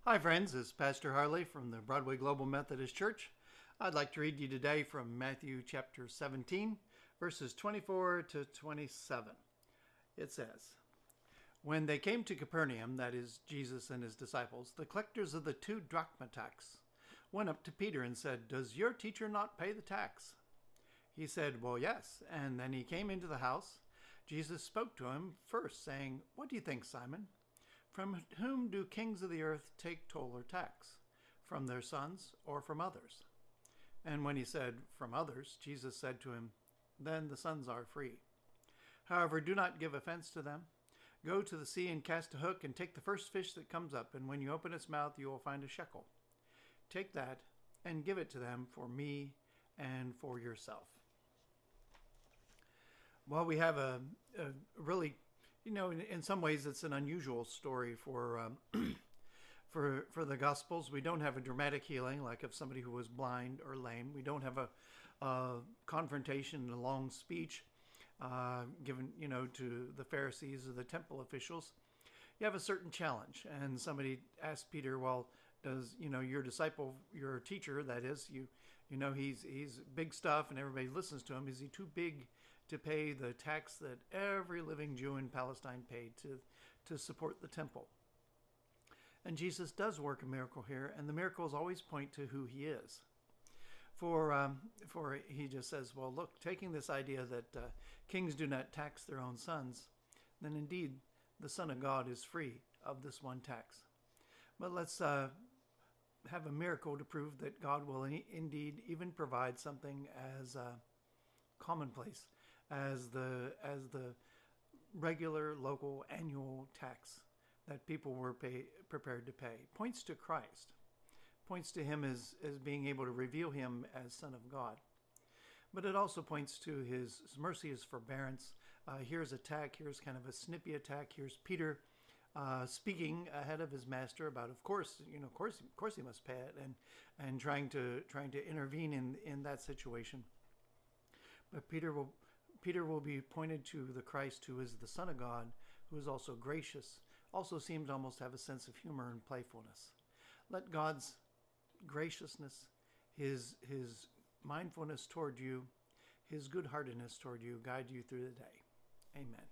Hi, friends. This is Pastor Harley from the Broadway Global Methodist Church. I'd like to read you today from Matthew chapter 17, verses 24 to 27. It says, When they came to Capernaum, that is, Jesus and his disciples, the collectors of the 2 drachma tax went up to Peter and said, Does your teacher not pay the tax? He said, Well, yes. And then he came into the house. Jesus spoke to him first, saying, What do you think, Simon? From whom do kings of the earth take toll or tax? From their sons or from others? And when he said, From others, Jesus said to him, Then the sons are free. However, do not give offense to them. Go to the sea and cast a hook and take the first fish that comes up, and when you open its mouth, you will find a shekel. Take that and give it to them for me and for yourself. Well, we have a really, in some ways, it's an unusual story for for the Gospels. We don't have a dramatic healing like of somebody who was blind or lame. We don't have a confrontation, a long speech given, to the Pharisees or the temple officials. You have a certain challenge, and somebody asked Peter, "Well, does your disciple, your teacher, that is, he's big stuff, and everybody listens to him. Is he too big to pay the tax that every living Jew in Palestine paid to support the temple?" And Jesus does work a miracle here, and the miracles always point to who he is. For he just says, well, look, taking this idea that kings do not tax their own sons, then indeed the Son of God is free of this one tax. But let's have a miracle to prove that God will indeed even provide something as commonplace as the regular local annual tax that people were prepared to pay. Points to Christ. Points to him as being able to reveal him as Son of God. But it also points to his mercy, his forbearance. Here's attack. Here's kind of a snippy attack. Here's Peter speaking ahead of his master about, of course he must pay it, and trying to intervene in that situation. But Peter will be pointed to the Christ who is the Son of God, who is also gracious, also seems to almost have a sense of humor and playfulness. Let God's graciousness, his mindfulness toward you, his good-heartedness toward you guide you through the day. Amen.